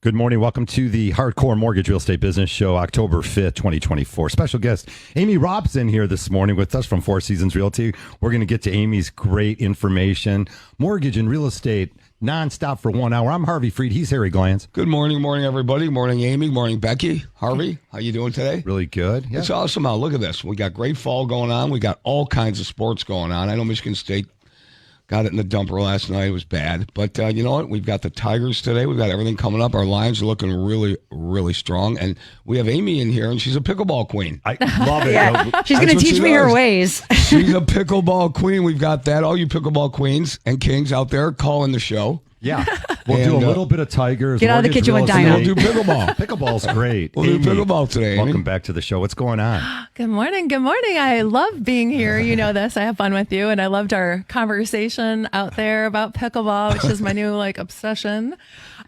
Good morning. Welcome to the Hardcore Mortgage Real Estate Business Show, October 5th, 2024. Special guest, Amy Raupp's in here this morning with us from Four Seasons Realty. We're going to get to Amy's great information. Mortgage and real estate, nonstop for 1 hour. I'm Harvey Freed. He's Harry Glantz. Good morning, everybody. Morning, Amy. Morning, Becky. Harvey, how you doing today? Really good. Yeah. It's awesome out. Look at this. We got great fall going on. We got all kinds of sports going on. I know Michigan State got it in the dumper last night. It was bad. But you know what? We've got the Tigers today. We've got everything coming up. Our Lions are looking really, really strong. And we have Amy in here, and she's a pickleball queen. I love it. Yeah. She's going to teach me her ways. She's a pickleball queen. We've got that. All you pickleball queens and kings out there, call in the show. Yeah. We'll do a little bit of Tigers. Get out of the kitchen with Dino. We'll do pickleball. Pickleball's great. We'll do pickleball today, Amy. Welcome back to the show. What's going on? Good morning. Good morning. I love being here. You know this. I have fun with you. And I loved our conversation out there about pickleball, which is my new obsession.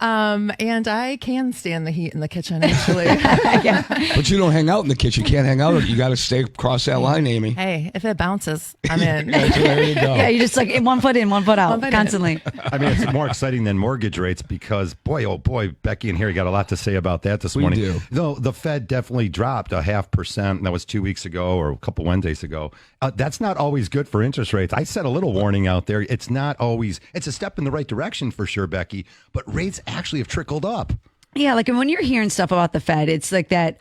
And I can stand the heat in the kitchen, actually. Yeah. But you don't hang out in the kitchen. You can't hang out. You got to stay across that line, Amy. Hey, if it bounces, I'm in. There you go. Yeah, you just like 1 foot in, 1 foot out, constantly. I mean, it's more exciting than mortgage rates because, boy, oh boy, Becky and Harry got a lot to say about that this morning. do. Though the Fed definitely dropped 0.5%. That was 2 weeks ago or a couple Wednesdays ago. That's not always good for interest rates. I said a little warning out there. It's not always. It's a step in the right direction for sure, Becky. But rates actually have trickled up. Yeah, like when you're hearing stuff about the Fed, it's like that,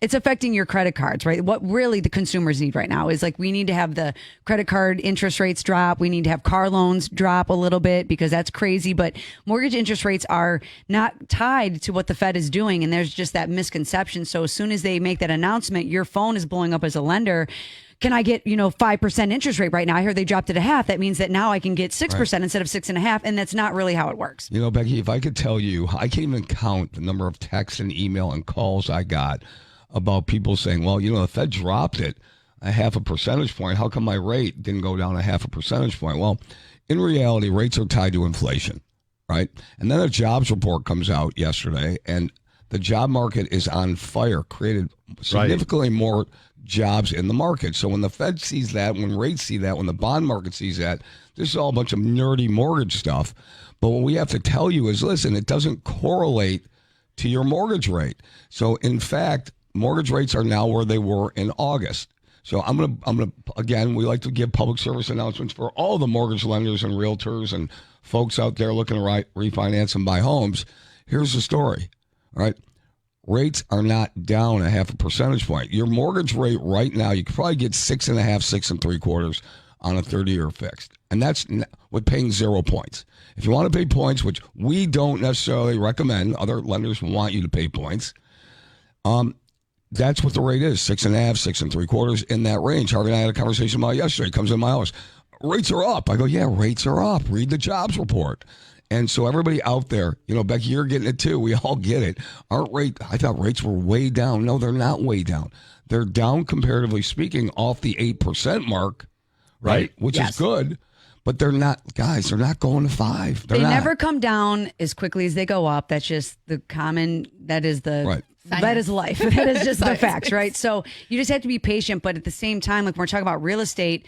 it's affecting your credit cards, right? What really the consumers need right now is like we need to have the credit card interest rates drop. We need to have car loans drop a little bit because that's crazy. But mortgage interest rates are not tied to what the Fed is doing. And there's just that misconception. So as soon as they make that announcement, your phone is blowing up as a lender. Can I get, 5% interest rate right now? I heard they dropped it 0.5. That means that now I can get 6% instead of 6.5. And that's not really how it works. You know, Becky, if I could tell you, I can't even count the number of texts and email and calls I got about people saying, well, the Fed dropped it 0.5 percentage point. How come my rate didn't go down 0.5 percentage point? Well, in reality, rates are tied to inflation, right? And then a jobs report comes out yesterday, and the job market is on fire, created significantly more jobs in the market. So when the Fed sees that, when rates see that, when the bond market sees that, this is all a bunch of nerdy mortgage stuff. But what we have to tell you is, listen, it doesn't correlate to your mortgage rate. So in fact, mortgage rates are now where they were in August. So I'm gonna again, we like to give public service announcements for all the mortgage lenders and realtors and folks out there looking to refinance and buy homes. Here's the story, all right? Rates are not down 0.5 percentage point. Your mortgage rate right now, you could probably get 6.5, 6 3/4 on a 30-year fixed. And that's with paying 0 points. If you want to pay points, which we don't necessarily recommend, other lenders want you to pay points, that's what the rate is, 6.5, 6 3/4 in that range. Harvey and I had a conversation about it yesterday. He comes in my house. Rates are up. I go, yeah, rates are up. Read the jobs report. And so everybody out there, Becky, you're getting it too. We all get it. I thought rates were way down. No, they're not way down. They're down, comparatively speaking, off the 8% mark, right? Which is good. But they're not, guys, they're not going to 5. They never come down as quickly as they go up. That's just the common, that is the... Right. That is life. That is just the facts, right? So you just have to be patient. But at the same time, like when we're talking about real estate,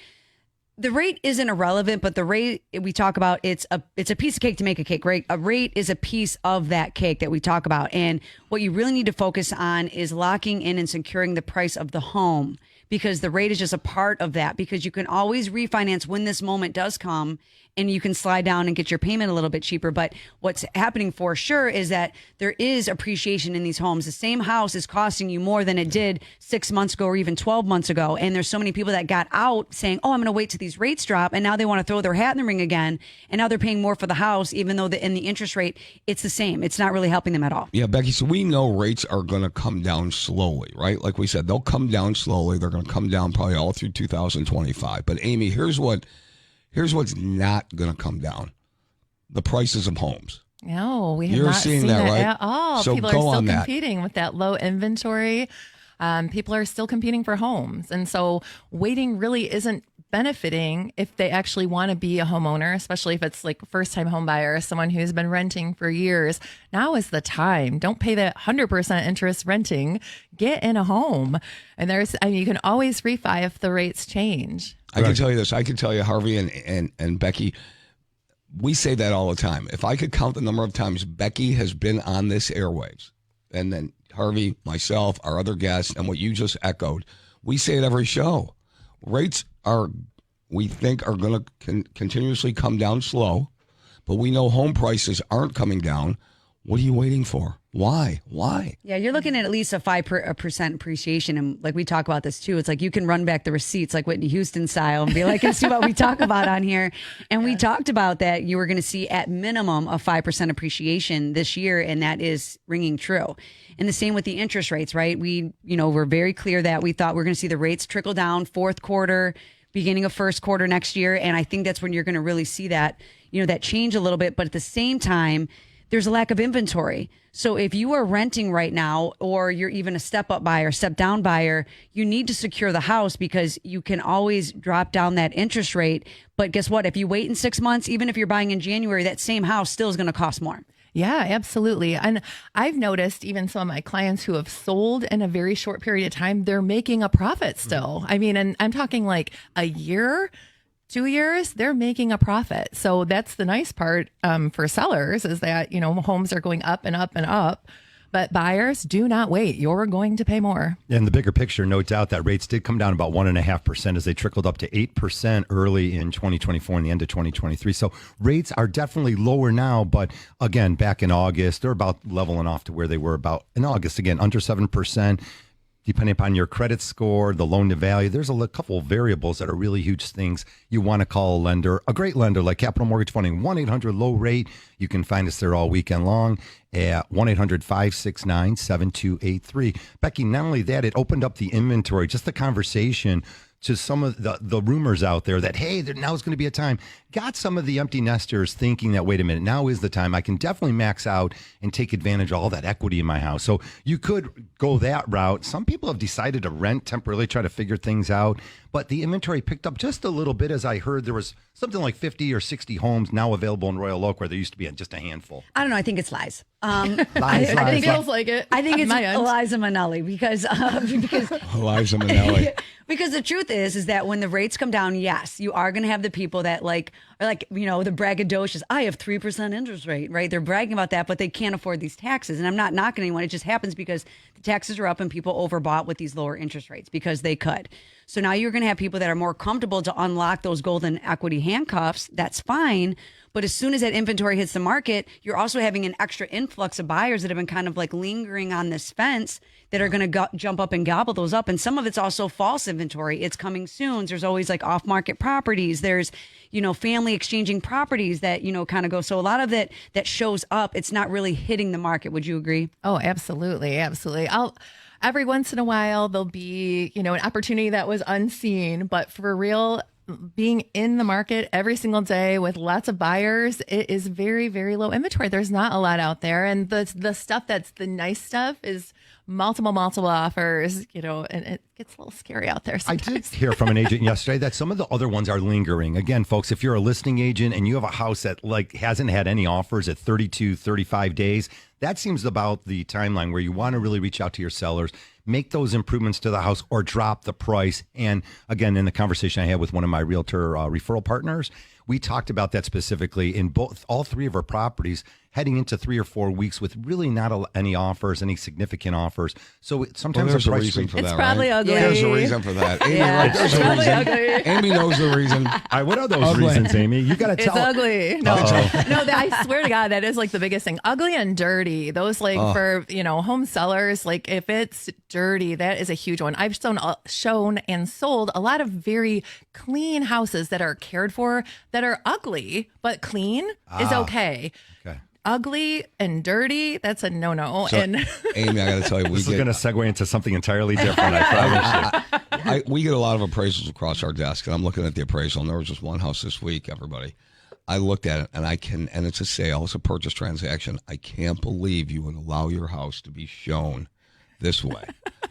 the rate isn't irrelevant, but the rate we talk about, it's a piece of cake to make a cake, right? A rate is a piece of that cake that we talk about. And what you really need to focus on is locking in and securing the price of the home, because the rate is just a part of that, because you can always refinance when this moment does come and you can slide down and get your payment a little bit cheaper. But what's happening for sure is that there is appreciation in these homes. The same house is costing you more than it did 6 months ago or even 12 months ago. And there's so many people that got out saying, oh, I'm going to wait till these rates drop. And now they want to throw their hat in the ring again. And now they're paying more for the house, even though in the interest rate, it's the same. It's not really helping them at all. Yeah, Becky, so we know rates are going to come down slowly, right? Like we said, they'll come down slowly. They're going to come down probably all through 2025. But Amy, here's what's not going to come down: the prices of homes. No, we have You're not seeing seen that, that right? at all. So People are go still on that. competing with that low inventory. People are still competing for homes. And so waiting really isn't benefiting if they actually want to be a homeowner, especially if it's like a first-time home buyer, someone who's been renting for years. Now is the time. Don't pay that 100% interest renting. Get in a home. And you can always refi if the rates change. I can tell you this. I can tell you, Harvey and Becky, we say that all the time. If I could count the number of times Becky has been on this airwaves, and then Harvey, myself, our other guests, and what you just echoed, we say it every show. Rates we think are going to continuously come down slow, but we know home prices aren't coming down. What are you waiting for? Why? Yeah, you're looking at least a 5% appreciation. And like we talk about this too, it's like you can run back the receipts like Whitney Houston style and be like, and see what we talk about on here. And we talked about that you were going to see at minimum a 5% appreciation this year. And that is ringing true. And the same with the interest rates, right? We're very clear that we thought we're going to see the rates trickle down fourth quarter, beginning of first quarter next year. And I think that's when you're going to really see that, that change a little bit. But at the same time, there's a lack of inventory. So if you are renting right now, or you're even a step up buyer, step down buyer, you need to secure the house because you can always drop down that interest rate. But guess what? If you wait in 6 months, even if you're buying in January, that same house still is going to cost more. Yeah, absolutely. And I've noticed even some of my clients who have sold in a very short period of time, they're making a profit still. I mean, and I'm talking like a year, 2 years, they're making a profit. So that's the nice part for sellers is that, homes are going up and up and up. But buyers, do not wait. You're going to pay more. In the bigger picture, no doubt that rates did come down about 1.5% as they trickled up to 8% early in 2024 and the end of 2023. So rates are definitely lower now. But again, back in August, they're about leveling off to where they were about in August. Again, under 7%. Depending upon your credit score, the loan to value, there's a couple of variables that are really huge things. You want to call a lender, a great lender like Capital Mortgage Funding, 1-800-LOW-RATE. You can find us there all weekend long at 1-800-569-7283. Becky, not only that, it opened up the inventory, just the conversation to some of the rumors out there that, hey, now is going to be a time. Got some of the empty nesters thinking that, wait a minute, now is the time. I can definitely max out and take advantage of all that equity in my house. So you could go that route. Some people have decided to rent temporarily, try to figure things out. But the inventory picked up just a little bit as I heard there was something like 50 or 60 homes now available in Royal Oak where there used to be just a handful. I don't know. I think it's lies. I think it feels like it. I think it's Eliza Minnelli because Eliza Minnelli. Because the truth is that when the rates come down, yes, you are going to have the people that are the braggadocious. I have 3% interest rate, right? They're bragging about that, but they can't afford these taxes. And I'm not knocking anyone. It just happens because the taxes are up and people overbought with these lower interest rates because they could. So now you're going to have people that are more comfortable to unlock those golden equity handcuffs. That's fine. But as soon as that inventory hits the market, you're also having an extra influx of buyers that have been kind of like lingering on this fence that are going to jump up and gobble those up. And some of it's also false inventory. It's coming soon. There's always like off market properties. There's, family exchanging properties that, kind of go. So a lot of it that shows up, it's not really hitting the market. Would you agree? Oh, absolutely. Absolutely. Every once in a while, there'll be, an opportunity that was unseen, but for real, being in the market every single day with lots of buyers, it is very, very low inventory. There's not a lot out there. And the stuff that's the nice stuff is multiple offers, and it gets a little scary out there sometimes. I did hear from an agent yesterday that some of the other ones are lingering. Again, folks, if you're a listing agent and you have a house that hasn't had any offers at 32, 35 days, that seems about the timeline where you want to really reach out to your sellers, make those improvements to the house or drop the price. And again, in the conversation I had with one of my realtor referral partners, we talked about that specifically in all three of our properties heading into 3 or 4 weeks with really not any offers, any significant offers. So sometimes there's the a price reason for it's that, probably right? ugly. There's a reason for that. Amy, right? There's a probably reason. ugly. Amy knows the reason. What are those reasons, Amy? You got to tell. It's ugly. No, I swear to God, that is like the biggest thing. Ugly and dirty. Those for, home sellers, like if it's dirty, that is a huge one. I've shown and sold a lot of very clean houses that are cared for that are ugly, but clean is okay. Okay. Ugly and dirty, that's a no-no. So, and Amy, I got to tell you, This is going to segue into something entirely different, I promise you. we get a lot of appraisals across our desk, and I'm looking at the appraisal, and there was just one house this week, everybody. I looked at it, and it's a sale, it's a purchase transaction. I can't believe you would allow your house to be shown this way.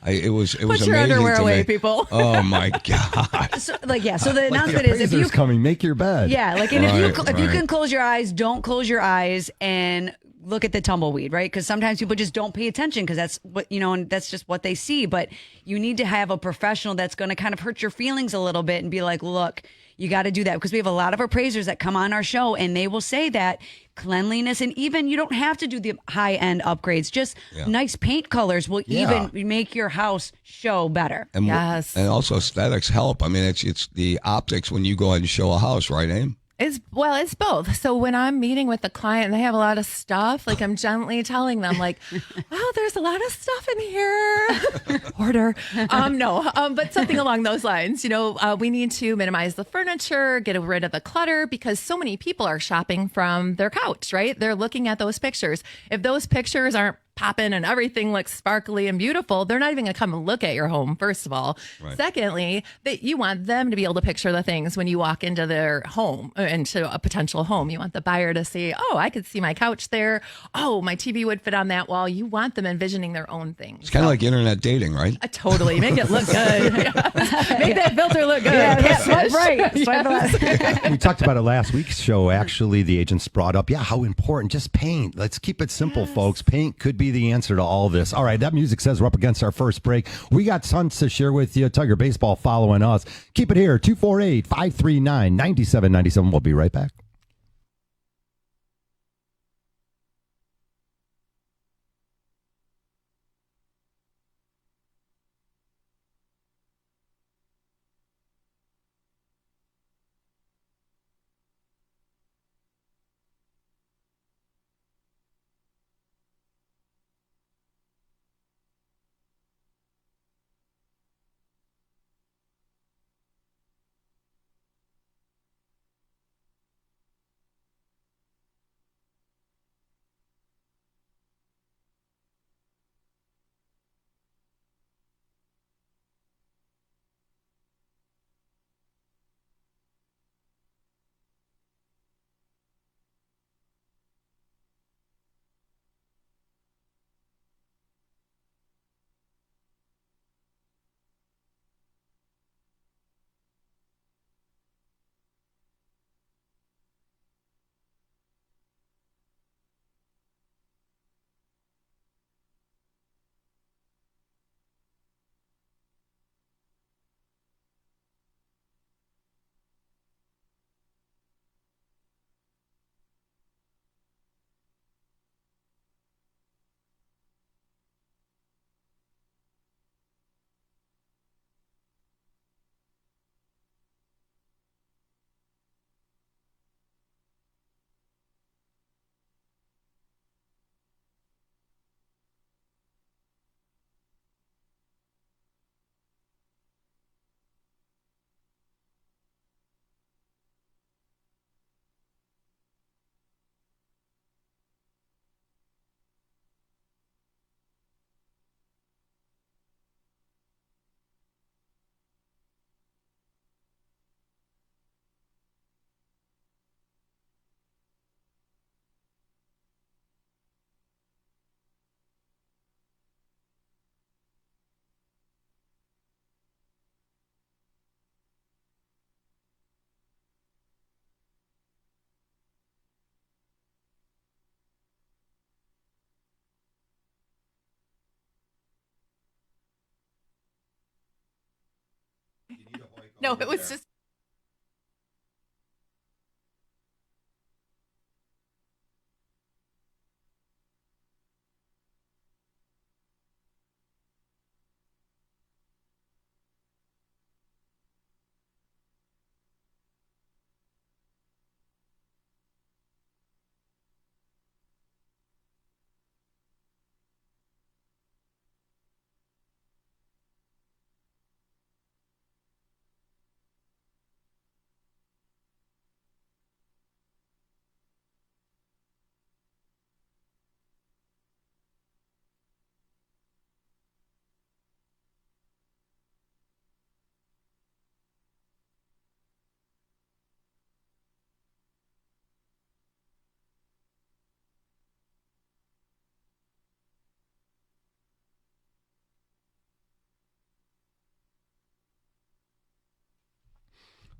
It was put amazing your underwear to away, me. people. Oh my God! So the announcement the is if you appraiser's coming, make your bed. if you can close your eyes, don't close your eyes and look at the tumbleweed, right? Because sometimes people just don't pay attention because that's what, and that's just what they see. But you need to have a professional that's going to kind of hurt your feelings a little bit and be like, look, you got to do that, because we have a lot of appraisers that come on our show and they will say that cleanliness, and even you don't have to do the high end upgrades, just nice paint colors will even make your house show better. And Yes. and also aesthetics help. I mean, it's the optics when you go ahead and show a house, right, Aim? It's both. So when I'm meeting with the client and they have a lot of stuff, like I'm gently telling them, like, "Oh, there's a lot of stuff in here." Order. But something along those lines. We need to minimize the furniture, get rid of the clutter, because so many people are shopping from their couch, right? They're looking at those pictures. If those pictures aren't popping and everything looks sparkly and beautiful, they're not even going to come and look at your home, first of all. Right. Secondly, that you want them to be able to picture the things when you walk into their home, into a potential home. You want the buyer to say, oh, I could see my couch there. Oh, my TV would fit on that wall. You want them envisioning their own things. It's kind of like internet dating, right? Totally. Make it look good. Make that filter look good. Yeah, swipe right. Swipe left. We talked about it last week's show. Actually, the agents brought up, how important, just paint. Let's keep it simple, folks. Paint could be the answer to all this. All right, that music says we're up against our first break. We got tons to share with you. Tiger Baseball following us. Keep it here, 248-539-9797. We'll be right back. No, it was just.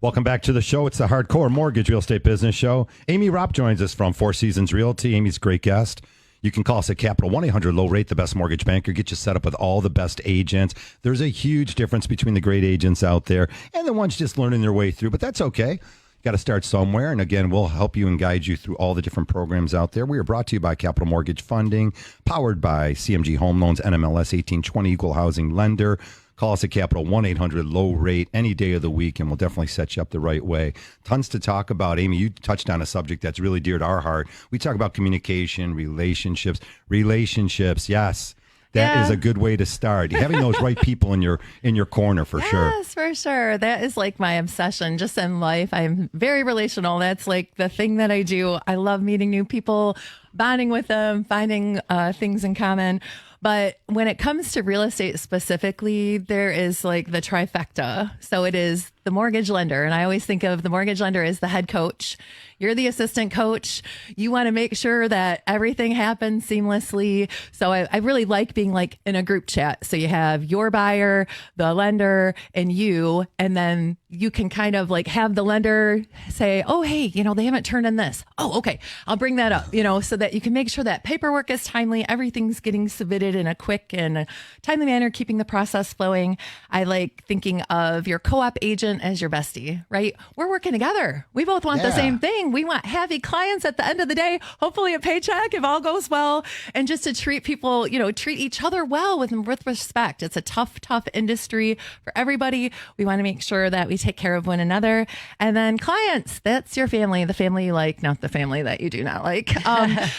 Welcome back to the show. It's the Hardcore Mortgage Real Estate Business Show. Amy Raupp joins us from Four Seasons Realty. Amy's a great guest. You can call us at Capital 1-800-LOW-RATE, the best mortgage banker, get you set up with all the best agents. There's a huge difference between the great agents out there and the ones just learning their way through, but that's okay. You got to start somewhere. And again, we'll help you and guide you through all the different programs out there. We are brought to you by Capital Mortgage Funding, powered by CMG Home Loans, NMLS 1820, Equal Housing Lender. Call us at Capital 1-800-LOW-RATE any day of the week, and we'll definitely set you up the right way. Tons to talk about. Amy, you touched on a subject that's really dear to our heart. We talk about communication, relationships. Yes. That is a good way to start. Having those right people in your corner for sure. Yes, for sure. That is like my obsession just in life. I'm very relational. That's like the thing that I do. I love meeting new people, bonding with them, finding things in common. But when it comes to real estate specifically, there is like the trifecta. So it is the mortgage lender. And I always think of the mortgage lender as the head coach. You're the assistant coach. You want to make sure that everything happens seamlessly. So I really like being like in a group chat. So you have your buyer, the lender, and you, and then you can kind of like have the lender say, oh, hey, they haven't turned in this. Oh, okay. I'll bring that up, so that you can make sure that paperwork is timely. Everything's getting submitted in a quick and a timely manner, keeping the process flowing. I like thinking of your co-op agent as your bestie, right? We're working together. We both want the same thing. We want happy clients at the end of the day, hopefully a paycheck if all goes well, and just to treat people, treat each other well with respect. It's a tough industry for everybody. We want to make sure that we take care of one another. And then clients, that's your family, the family you like, not the family that you do not like.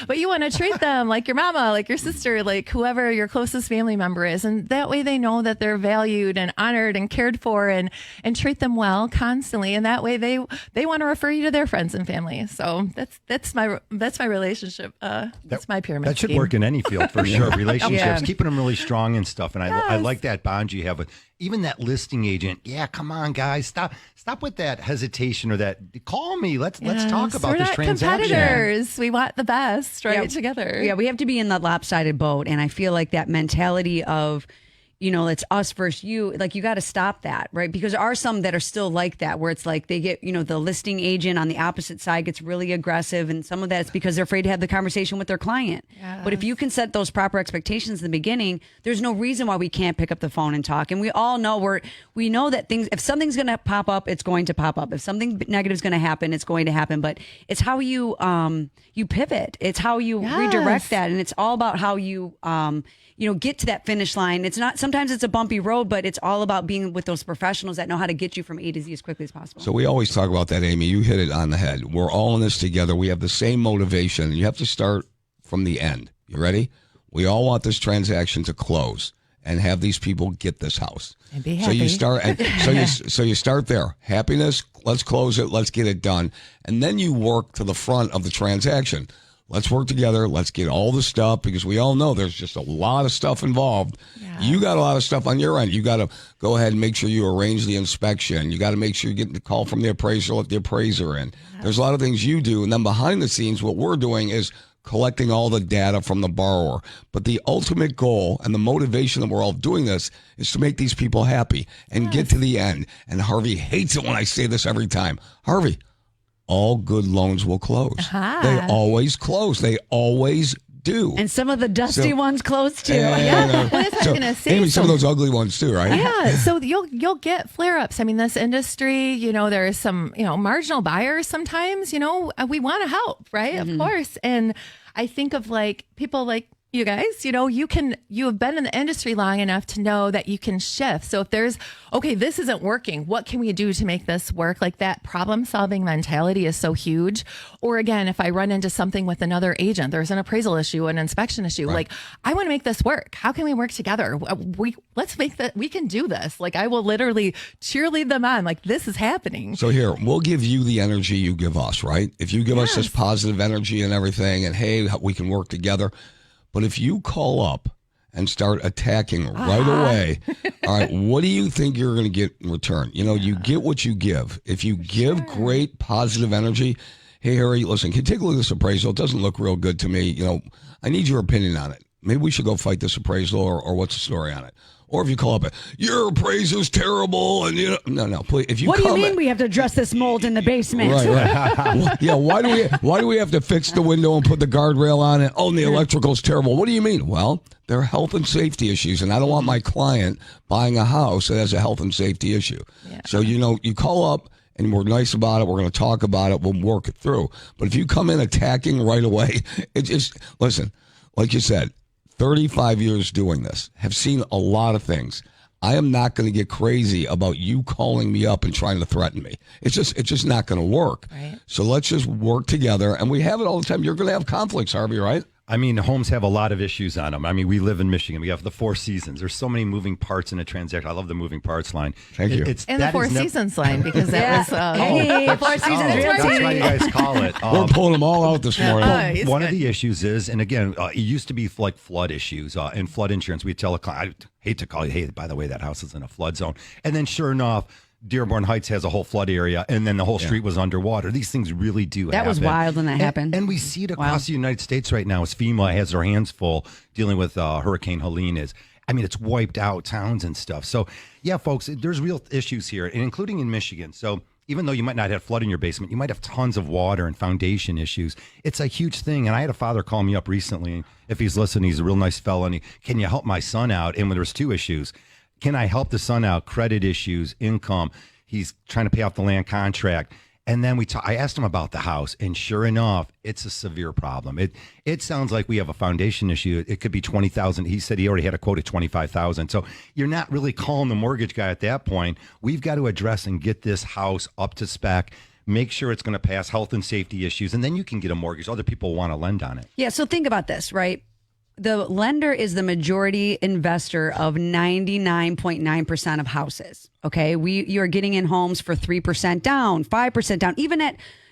But you want to treat them like your mama, like your sister, like whoever your closest family member is. And that way they know that they're valued and honored and cared for, and treat them well constantly. And that way they want to refer you to their friends and family. So that's my relationship. That's my pyramid That should scheme. work in any field for sure. Relationships, Yeah. keeping them really strong and stuff. And I Yes. like that bond you have with even that listing agent. Yeah, come on, guys, stop with that hesitation or that. Call me. Let's talk about We're this not transaction. competitors. We want the best, right? Yeah. Together. Yeah, we have to be in that lopsided boat. And I feel like that mentality of, it's us versus you, like you got to stop that, right? Because there are some that are still like that, where it's like they get, the listing agent on the opposite side gets really aggressive. And some of that's because they're afraid to have the conversation with their client. Yes. But if you can set those proper expectations in the beginning, there's no reason why we can't pick up the phone and talk. And we all know we know that if something's going to pop up, it's going to pop up. If something negative is going to happen, it's going to happen. But it's how you pivot. It's how you redirect that. And it's all about how you, get to that finish line. It's not, sometimes it's a bumpy road, but it's all about being with those professionals that know how to get you from A to Z as quickly as possible. So we always talk about that, Amy. You hit it on the head. We're all in this together. We have the same motivation. You have to start from the end. You ready? We all want this transaction to close and have these people get this house. And be So you happy. start. So you start there. Happiness. Let's close it. Let's get it done. And then you work to the front of the transaction. Let's work together. Let's get all the stuff, because we all know there's just a lot of stuff involved. Yeah. You got a lot of stuff on your end. You got to go ahead and make sure you arrange the inspection. You got to make sure you get the call from the appraiser, let the appraiser in. There's a lot of things you do. And then behind the scenes, what we're doing is collecting all the data from the borrower. But the ultimate goal and the motivation that we're all doing this is to make these people happy and get to the end. And Harvey hates it when I say this every time. Harvey, all good loans will close. Uh-huh. They always close. They always do. And some of the dusty So- ones close too. Yeah. Well, that's what I was gonna say. Amy, some of those ugly ones too, right? Yeah, so you'll get flare-ups. I mean, this industry, there are some, marginal buyers sometimes, we want to help, right? Of course. And I think of like people like you guys, you have been in the industry long enough to know that you can shift. So if there's, okay, this isn't working, what can we do to make this work? Like that problem solving mentality is so huge. Or again, if I run into something with another agent, there's an appraisal issue, an inspection issue, like I want to make this work. How can we work together? Let's make that, we can do this. Like I will literally cheerlead them on, like this is happening. So here, we'll give you the energy you give us, right? If you give us this positive energy and everything, and hey, we can work together. But if you call up and start attacking right away, all right, what do you think you're going to get in return? You get what you give. If you give great positive energy, hey, Harry, listen, can you take a look at this appraisal? It doesn't look real good to me. I need your opinion on it. maybe we should go fight this appraisal, or what's the story on it? Or if you call up, your appraiser's terrible, and no, please. If you what do you come mean we have to address this mold in the basement? Right. Yeah. Why do we have to fix the window and put the guardrail on it? Oh, and the electrical's terrible. What do you mean? Well, there are health and safety issues, and I don't want my client buying a house that has a health and safety issue. Yeah. So you call up and we're nice about it. We're going to talk about it. We'll work it through. But if you come in attacking right away, it just listen. Like you said, 35 years doing this, have seen a lot of things. I am not going to get crazy about you calling me up and trying to threaten me. It's just not going to work. Right. So let's just work together. And we have it all the time. You're going to have conflicts, Harvey, right? I mean, homes have a lot of issues on them. I mean, we live in Michigan. We have the Four Seasons. There's so many moving parts in a transaction. I love the moving parts line. Thank you. And the Four Seasons line, because that was... Hey, Four Seasons Realty. That's why you guys call it. We're pulling them all out this morning. One of the issues is, and again, it used to be like flood issues and flood insurance. We tell a client, I hate to call you, hey, by the way, that house is in a flood zone. And then sure enough, Dearborn Heights has a whole flood area, and then the whole street was underwater. These things really do happen. That was wild when that happened. And we see it across the United States right now as FEMA has their hands full dealing with Hurricane Helene. It's wiped out towns and stuff. So, yeah, folks, there's real issues here, and including in Michigan. So even though you might not have flood in your basement, you might have tons of water and foundation issues. It's a huge thing. And I had a father call me up recently. If he's listening, he's a real nice fella. And can you help my son out? And there was two issues. Can I help the son out? Credit issues, income. He's trying to pay off the land contract. And then I asked him about the house, and sure enough, it's a severe problem. It sounds like we have a foundation issue. It could be $20,000. He said he already had a quote of $25,000. So you're not really calling the mortgage guy at that point. We've got to address and get this house up to spec. Make sure it's going to pass health and safety issues, and then you can get a mortgage. Other people want to lend on it. Yeah. So think about this, right? The lender is the majority investor of 99.9% of houses. Okay. You are getting in homes for 3% down, 5% down,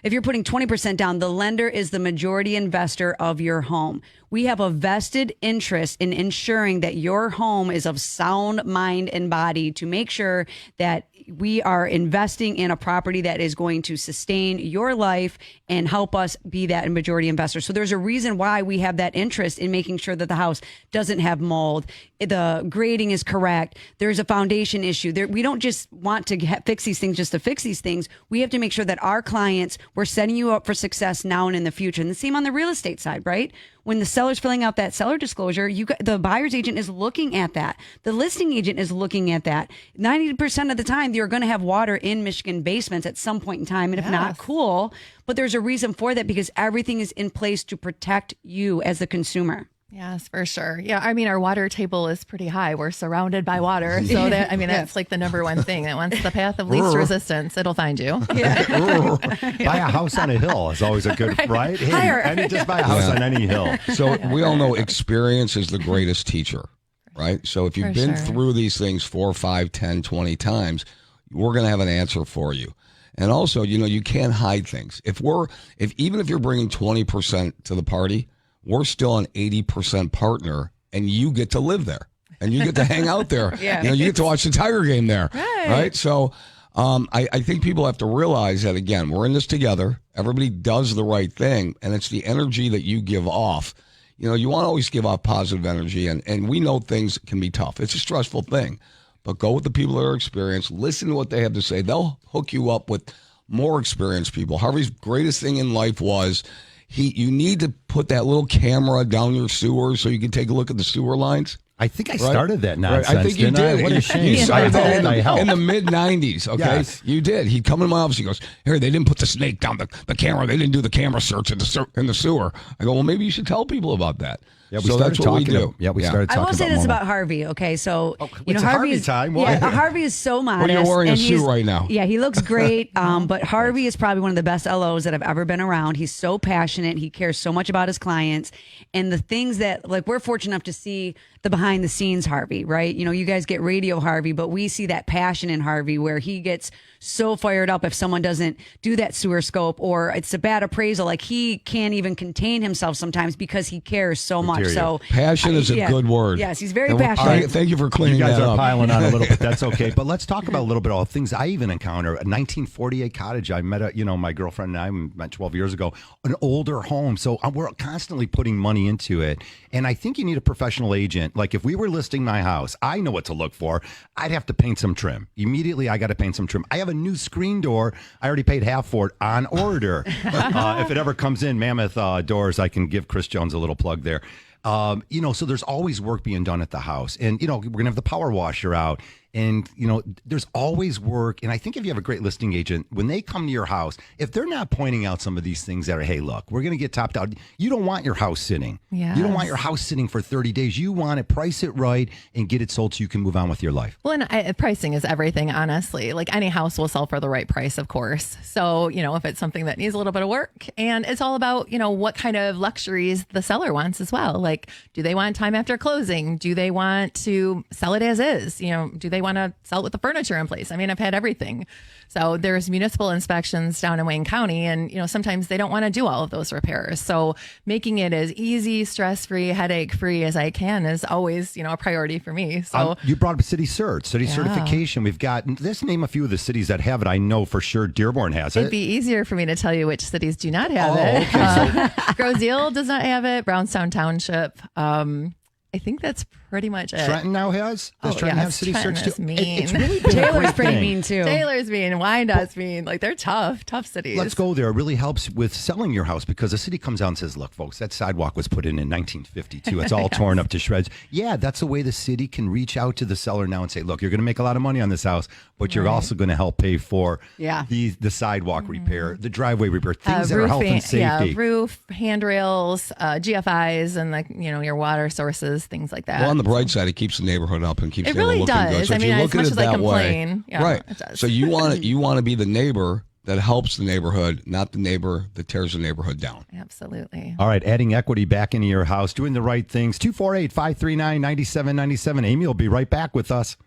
if you're putting 20% down, the lender is the majority investor of your home. We have a vested interest in ensuring that your home is of sound mind and body to make sure that we are investing in a property that is going to sustain your life and help us be that majority investor. So there's a reason why we have that interest in making sure that the house doesn't have mold, the grading is correct, there's a foundation issue. We don't just want to fix these things just to fix these things. We have to make sure that our clients, we're setting you up for success now and in the future. And the same on the real estate side, right? When the seller's filling out that seller disclosure, the buyer's agent is looking at that. The listing agent is looking at that. 90% of the time, you're going to have water in Michigan basements at some point in time. And if not, cool. But there's a reason for that because everything is in place to protect you as the consumer. Yes, for sure. Yeah, I mean, our water table is pretty high. We're surrounded by water. So that's like the number one thing. That once the path of least resistance, it'll find you. Yeah. Buy a house on a hill is always a good, right? Hey, just buy a house on any hill. So we all know experience is the greatest teacher, right? So if you've been through these things 4, 5, 10, 20 times, we're going to have an answer for you. And also, you can't hide things. Even if you're bringing 20% to the party, we're still an 80% partner, and you get to live there, and you get to hang out there. You get to watch the Tiger game there, right? So I think people have to realize that, again, we're in this together. Everybody does the right thing, and it's the energy that you give off. You want to always give off positive energy, and we know things can be tough. It's a stressful thing, but go with the people that are experienced. Listen to what they have to say. They'll hook you up with more experienced people. Harvey's greatest thing in life was you need to put that little camera down your sewer so you can take a look at the sewer lines. I think I started that nonsense. I think you did. What a shame. You started that in the mid-'90s, okay? Yes. You did. He'd come in my office. He goes, here, they didn't put the snake down the camera. They didn't do the camera search in the sewer. I go, well, maybe you should tell people about that. Yeah, we started talking. We started talking. I will say this about Harvey. Okay, so it's Harvey time. Harvey is so modest. What are you wearing a suit right now? Yeah, he looks great. But Harvey is probably one of the best LOs that I've ever been around. He's so passionate. He cares so much about his clients, and the things that we're fortunate enough to see the behind behind the scenes Harvey, right? You know, you guys get radio Harvey, but we see that passion in Harvey where he gets so fired up if someone doesn't do that sewer scope or it's a bad appraisal. Like he can't even contain himself sometimes because he cares so much. hear you. So Passion is a good word. Yes, he's very And passionate. Thank you for cleaning You guys that are up. piling on a little bit. That's okay. But let's talk about a little bit of things I even encounter. A 1948 cottage. I met my girlfriend and I met 12 years ago. An older home. So we're constantly putting money into it. And I think you need a professional agent. Like if we were listing my house, I know what to look for. I'd have to paint some trim. Immediately, I got to paint some trim. I have a new screen door. I already paid half for it on order. If it ever comes in, Mammoth Doors, I can give Chris Jones a little plug there. So there's always work being done at the house. And, we're going to have the power washer out. And, there's always work. And I think if you have a great listing agent, when they come to your house, if they're not pointing out some of these things that are, hey, look, we're going to get topped out. You don't want your house sitting. Yes. You don't want your house sitting for 30 days. You want to price it right and get it sold so you can move on with your life. Well, and pricing is everything, honestly. Like any house will sell for the right price, of course. So, if it's something that needs a little bit of work, and it's all about, what kind of luxuries the seller wants as well. Like, do they want time after closing? Do they want to sell it as is? Do they want to sell it with the furniture in place? I mean, I've had everything. So there's municipal inspections down in Wayne County, and sometimes they don't want to do all of those repairs. So making it as easy, stress-free, headache-free as I can is always, a priority for me. So you brought up city certification. We've got, let's name a few of the cities that have it. I know for sure Dearborn has it. It'd be easier for me to tell you which cities do not have Oh, it. okay. Groseal does not have it. Brownstown Township. I think that's pretty much it. Trenton now has? Does Trenton have city Trenton search is too? mean. It's really been a Taylor's great pretty thing. mean too. Taylor's mean. Wyandott's mean. Like they're tough cities. Let's go there. It really helps with selling your house because the city comes out and says, look, folks, that sidewalk was put in 1952. It's all torn up to shreds. Yeah, that's a way the city can reach out to the seller now and say, look, you're going to make a lot of money on this house, but you're also going to help pay for the sidewalk repair, the driveway repair, things that are health and safety. Yeah, roof, handrails, GFIs, and your water sources, things like that. Well, on the bright side, it keeps the neighborhood up and keeps It the really looking does. good. So I if mean, you as look at much it as I that complain, way, yeah, right? it does. So you want to be the neighbor that helps the neighborhood, not the neighbor that tears the neighborhood down. Absolutely. All right, adding equity back into your house, doing the right things. 248-539-9797. Amy will be right back with us.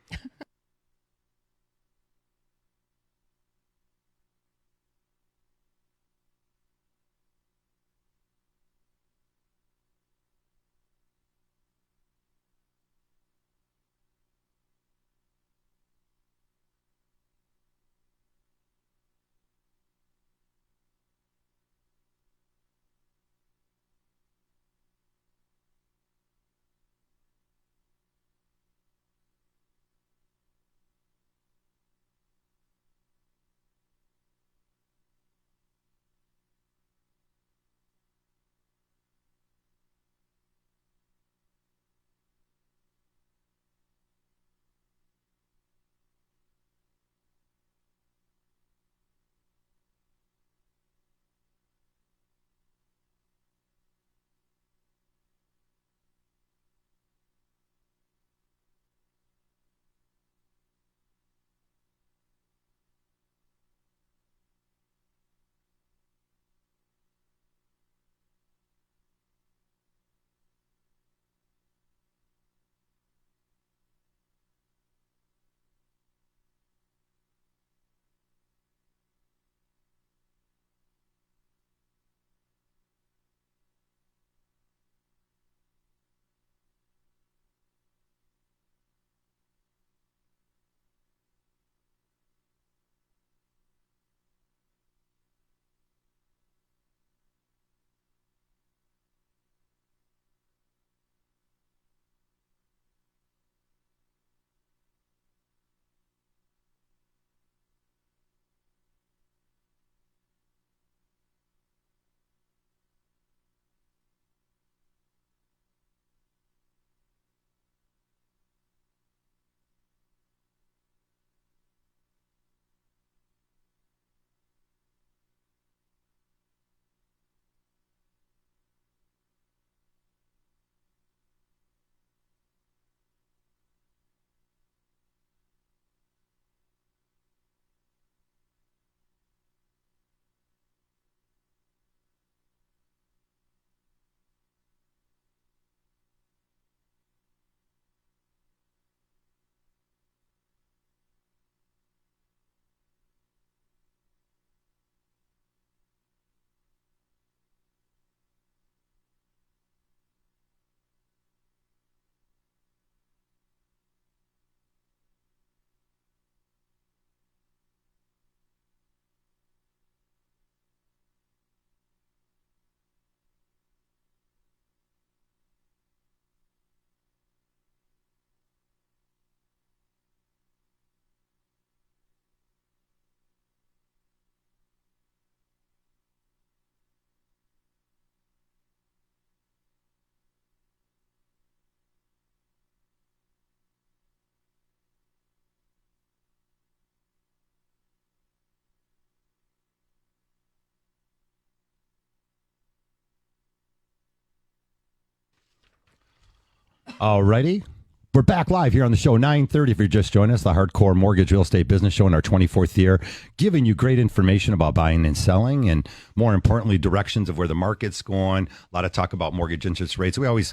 Alrighty. We're back live here on the show, 9:30. If you're just joining us, the Hardcore Mortgage Real Estate Business Show in our 24th year, giving you great information about buying and selling, and more importantly, directions of where the market's going. A lot of talk about mortgage interest rates. We always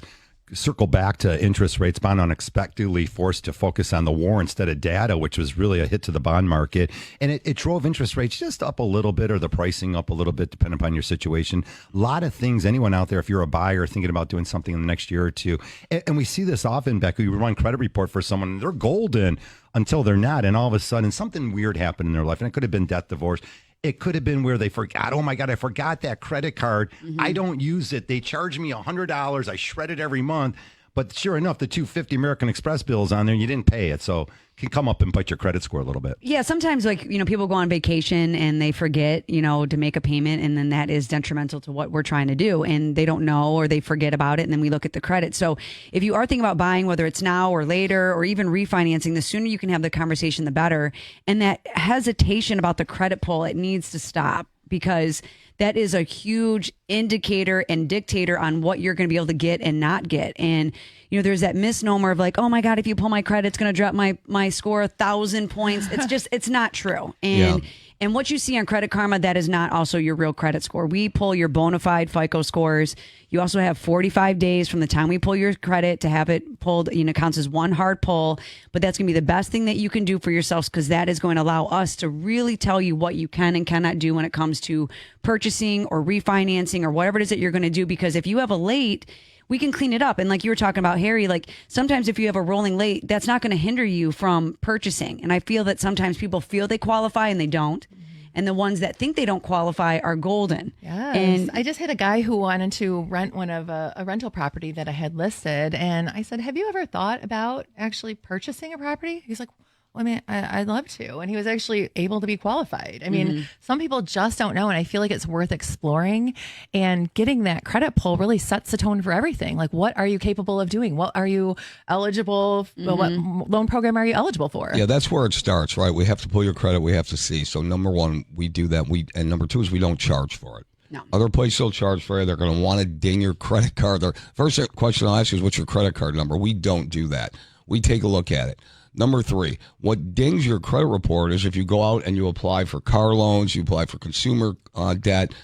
circle back to interest rates. Bond unexpectedly forced to focus on the war instead of data, which was really a hit to the bond market. And it drove interest rates just up a little bit, or the pricing up a little bit, depending upon your situation. A lot of things, anyone out there, if you're a buyer thinking about doing something in the next year or two, and we see this often, Becky, we run credit report for someone, and they're golden until they're not. And all of a sudden, something weird happened in their life. And it could have been death, divorce. It could have been where they forgot, oh my God, I forgot that credit card. I don't use it. They charge me $100. I shred it every month. But sure enough, the $250 American Express bill is on there and you didn't pay it. So it can come up and bite your credit score a little bit. Yeah, sometimes people go on vacation and they forget, to make a payment, and then that is detrimental to what we're trying to do, and they don't know, or they forget about it, and then we look at the credit. So if you are thinking about buying, whether it's now or later, or even refinancing, the sooner you can have the conversation, the better. And that hesitation about the credit pull, it needs to stop, because that is a huge indicator and dictator on what you're going to be able to get and not get. And, there's that misnomer of like, oh my God, if you pull my credit, it's going to drop my score 1,000 points. It's not true. And what you see on Credit Karma, that is not also your real credit score. We pull your bona fide FICO scores. You also have 45 days from the time we pull your credit to have it pulled, counts as one hard pull. But that's going to be the best thing that you can do for yourselves, because that is going to allow us to really tell you what you can and cannot do when it comes to purchasing or refinancing or whatever it is that you're going to do. Because if you have a late, we can clean it up. And like you were talking about, Harry, like sometimes if you have a rolling late, that's not going to hinder you from purchasing. And I feel that sometimes people feel they qualify and they don't. And the ones that think they don't qualify are golden. Yes. And I just had a guy who wanted to rent one of a rental property that I had listed. And I said, have you ever thought about actually purchasing a property? He's like, well, I mean, I'd love to. And he was actually able to be qualified. I mean, some people just don't know. And I feel like it's worth exploring, and getting that credit pull really sets the tone for everything. Like, what are you capable of doing? What are you eligible? What loan program are you eligible for? Yeah, that's where it starts, right? We have to pull your credit. We have to see. So number one, we do that. And number two is we don't charge for it. No. Other places will charge for it. They're going to want to ding your credit card. First question I'll ask you is, what's your credit card number? We don't do that. We take a look at it. Number three, what dings your credit report is if you go out and you apply for car loans, you apply for consumer debt,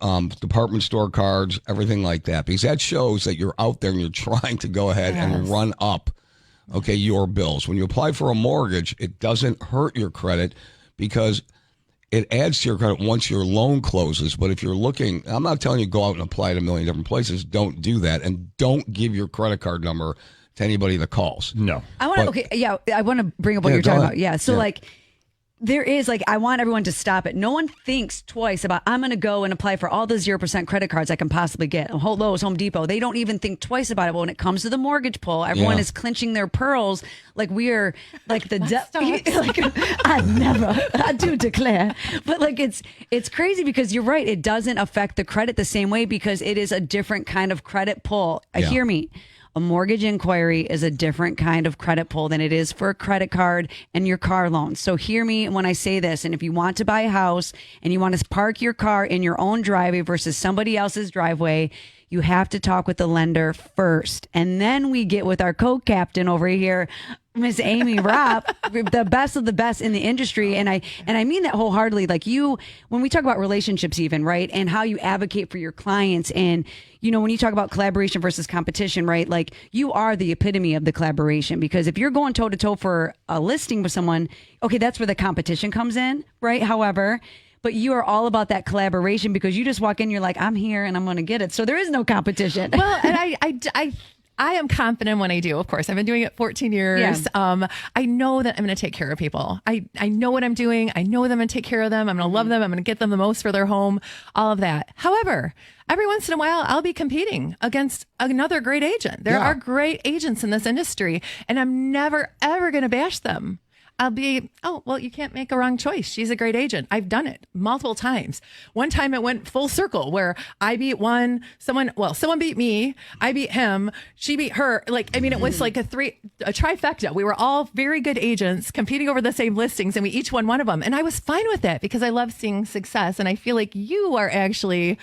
department store cards, everything like that, because that shows that you're out there and you're trying to go ahead and run up, your bills. When you apply for a mortgage, it doesn't hurt your credit because it adds to your credit once your loan closes. But if you're looking, I'm not telling you go out and apply at a million different places. Don't do that, and don't give your credit card number to anybody that calls. No. I want to bring up what you're talking about. Yeah. So there is I want everyone to stop it. No one thinks twice about, I'm going to go and apply for all the 0% credit cards I can possibly get. Lowe's, Home Depot. They don't even think twice about it. But when it comes to the mortgage pull, everyone is clenching their pearls like we are like the I do declare. But it's crazy, because you're right. It doesn't affect the credit the same way, because it is a different kind of credit pull. Hear me. A mortgage inquiry is a different kind of credit pull than it is for a credit card and your car loan. So hear me when I say this. And if you want to buy a house and you want to park your car in your own driveway versus somebody else's driveway, you have to talk with the lender first. And then we get with our co-captain over here, Miss Amy Raupp, the best of the best in the industry. And I mean that wholeheartedly. When we talk about relationships even, right? And how you advocate for your clients, and, when you talk about collaboration versus competition, right? You are the epitome of the collaboration, because if you're going toe to toe for a listing with someone, okay, that's where the competition comes in, right? However, but you are all about that collaboration, because you just walk in, you're like, I'm here and I'm going to get it. So there is no competition. Well, and I am confident when I do. Of course, I've been doing it 14 years. Yeah. I know that I'm going to take care of people. I know what I'm doing. I know that I'm going to take care of them. I'm going to love them. I'm going to get them the most for their home, all of that. However, every once in a while, I'll be competing against another great agent. There are great agents in this industry, and I'm never, ever going to bash them. I'll be, oh, well, you can't make a wrong choice. She's a great agent. I've done it multiple times. One time it went full circle where I beat someone beat me, I beat him, she beat her. It was like a trifecta. We were all very good agents competing over the same listings, and we each won one of them. And I was fine with that, because I love seeing success. And I feel like you are actually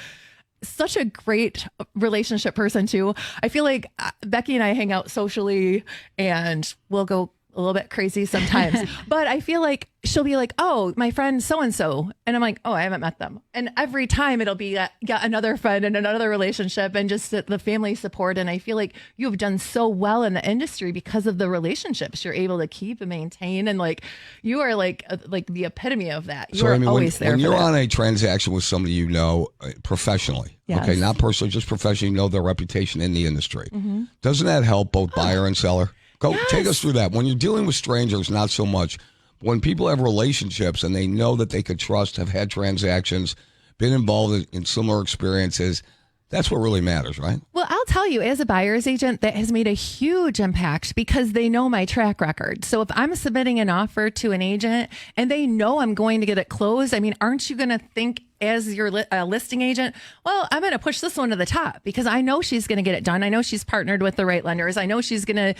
such a great relationship person too. I feel like Becky and I hang out socially and we'll go a little bit crazy sometimes, but I feel like she'll be like, oh, my friend so-and-so. And I'm like, oh, I haven't met them. And every time it'll be got another friend and another relationship and just the family support. And I feel like you have done so well in the industry because of the relationships you're able to keep and maintain. And like, you are like the epitome of that. You are always there. When for you're that. on a transaction with somebody you know professionally, Yes. okay, not personally, just professionally, you know their reputation in the industry. Doesn't that help both buyer and seller? Go take us through that. When you're dealing with strangers, not so much. When people have relationships and they know that they could trust, have had transactions, been involved in similar experiences, that's what really matters, right? Well, I'll tell you, as a buyer's agent, that has made a huge impact because they know my track record. So if I'm submitting an offer to an agent and they know I'm going to get it closed, I mean, aren't you going to think as your listing agent, well, I'm going to push this one to the top because I know she's going to get it done. I know she's partnered with the right lenders. I know she's going to,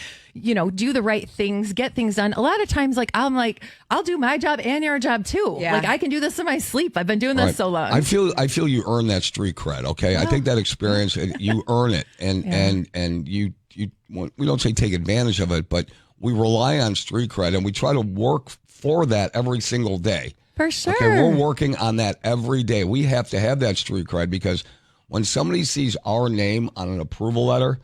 do the right things, get things done. A lot of times, I'll do my job and your job too. Yeah. Like I can do this in my sleep. I've been doing this so long. I feel you earn that street cred. Okay, I think that experience you earn it, and you we don't say take advantage of it, but we rely on street cred and we try to work for that every single day. For sure. Okay, we're working on that every day. We have to have that street cred because when somebody sees our name on an approval letter,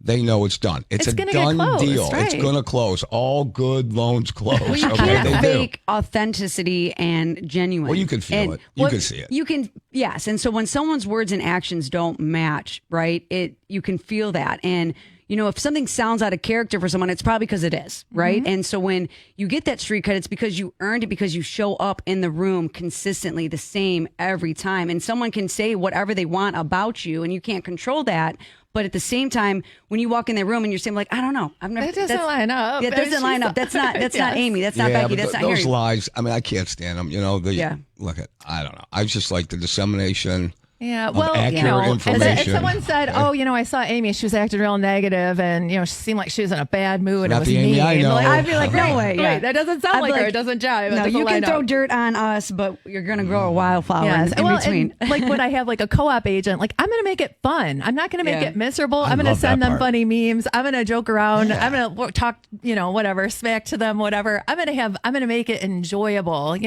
they know it's done. It's a done deal. Right. It's going to close. All good loans close. Well, you can't fake authenticity and genuine. Well, you can feel it. You can see it. You can, yes. And so when someone's words and actions don't match, right, you can feel that. And if something sounds out of character for someone, it's probably because it is, right? And so when you get that street cred, it's because you earned it because you show up in the room consistently the same every time. And someone can say whatever they want about you and you can't control that. But at the same time, when you walk in the room and you're saying like, I don't know, that doesn't line up. Yeah, it doesn't line up. That's not Amy. That's not Becky. That's not those Harry. lies. I mean, I can't stand them. Look at. I don't know. I just like the dissemination. Yeah, well, accurate information. If someone said, I saw Amy, she was acting real negative and, she seemed like she was in a bad mood. Not It was the Amy mean. I know. I'd be like, no way. Wait, that doesn't sound like her. It doesn't jive. No, you can throw dirt on us, but you're going to grow a wildflower in between. And, like when I have like a co-op agent, like I'm going to make it fun. I'm not going to make it miserable. I'm going to send them funny memes. I'm going to joke around. Yeah. I'm going to talk, whatever, smack to them, whatever. I'm going to make it enjoyable.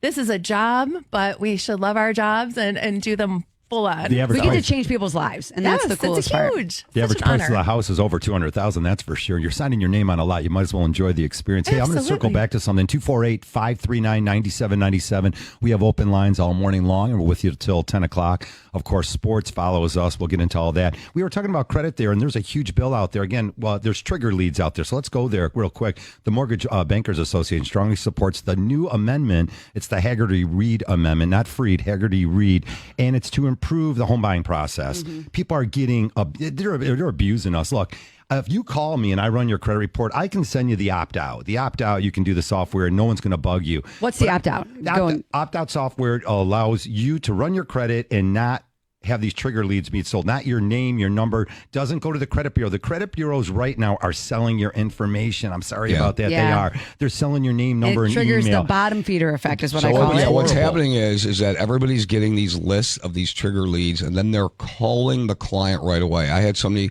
This is a job, but we should love our jobs and do them full on. We get to change people's lives, and that's the coolest part. The average price of the house is over $200,000. That's for sure. You're signing your name on a lot. You might as well enjoy the experience. Hey, I'm going to circle back to something. 248-539-9797. We have open lines all morning long, and we're with you till 10 o'clock. Of course, sports follows us. We'll get into all that. We were talking about credit there, and there's a huge bill out there. Again, there's trigger leads out there, so let's go there real quick. The Mortgage Bankers Association strongly supports the new amendment. It's the Haggerty-Reed amendment, not Freed, Haggerty-Reed, and it's to improve the home buying process. People are getting, they're abusing us. Look, if you call me and I run your credit report, I can send you the opt-out. The opt-out, you can do the software and no one's going to bug you. What's the opt-out? Opt-out software allows you to run your credit and not have these trigger leads be sold. Not your name, your number doesn't go to the credit bureau. The credit bureaus right now are selling your information. I'm sorry about that. Yeah. They are. They're selling your name, number, and email. It triggers the bottom feeder effect is what I call it. What's happening is that everybody's getting these lists of these trigger leads, and then they're calling the client right away. I had somebody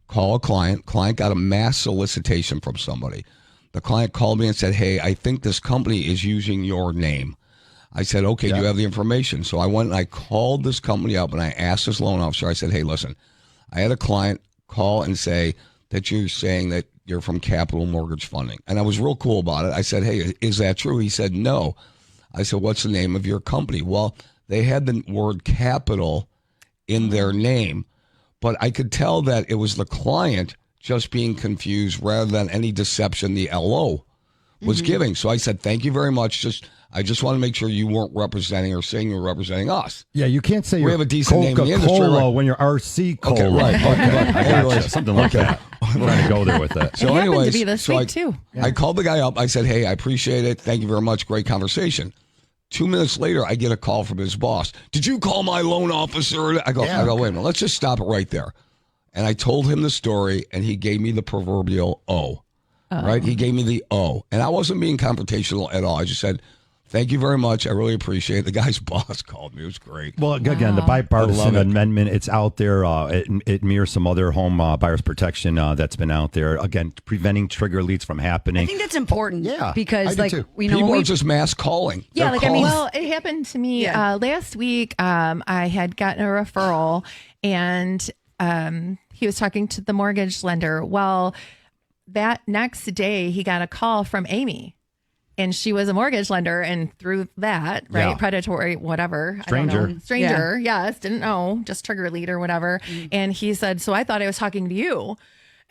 call a client. Client got a mass solicitation from somebody. The client called me and said, hey, I think this company is using your name. I said, okay, do you have the information? So I went and I called this company up and I asked this loan officer, I said, hey, listen, I had a client call and say that you're saying that you're from Capital Mortgage Funding. And I was real cool about it. I said, hey, is that true? He said, no. I said, what's the name of your company? Well, they had the word capital in their name, but I could tell that it was the client just being confused rather than any deception the LO was giving. So I said, thank you very much. I just want to make sure you weren't representing or saying you were representing us. Yeah, you can't say we have a decent name in the industry, right? when you're RC Cola. Okay, right. I got you. Something like that. I'm trying to go there with that. So happened to be this week too. I called the guy up. I said, hey, I appreciate it. Thank you very much. Great conversation. 2 minutes later, I get a call from his boss. Did you call my loan officer? I go, wait a minute. Let's just stop it right there. And I told him the story, and he gave me the proverbial O. Right? He gave me the O. And I wasn't being confrontational at all. I just said, Thank you very much. I really appreciate it. The guy's boss called me. It was great. Well, again, the I bipartisan love it. amendment, it's out there. It mirrors some other home buyers protection that's been out there. Again, preventing trigger leads from happening. I think that's important. Yeah, because I do like too. People when are we just mass calling. Yeah, They're like, I mean, calling. Well, it happened to me Yeah. last week. I had gotten a referral, and he was talking to the mortgage lender. Well, that next day, he got a call from Amy, and she was a mortgage lender, and through that, right, Yeah. predatory, whatever, I Stranger. don't know, stranger, yes, didn't know, just trigger lead or whatever. And he said, "So I thought I was talking to you."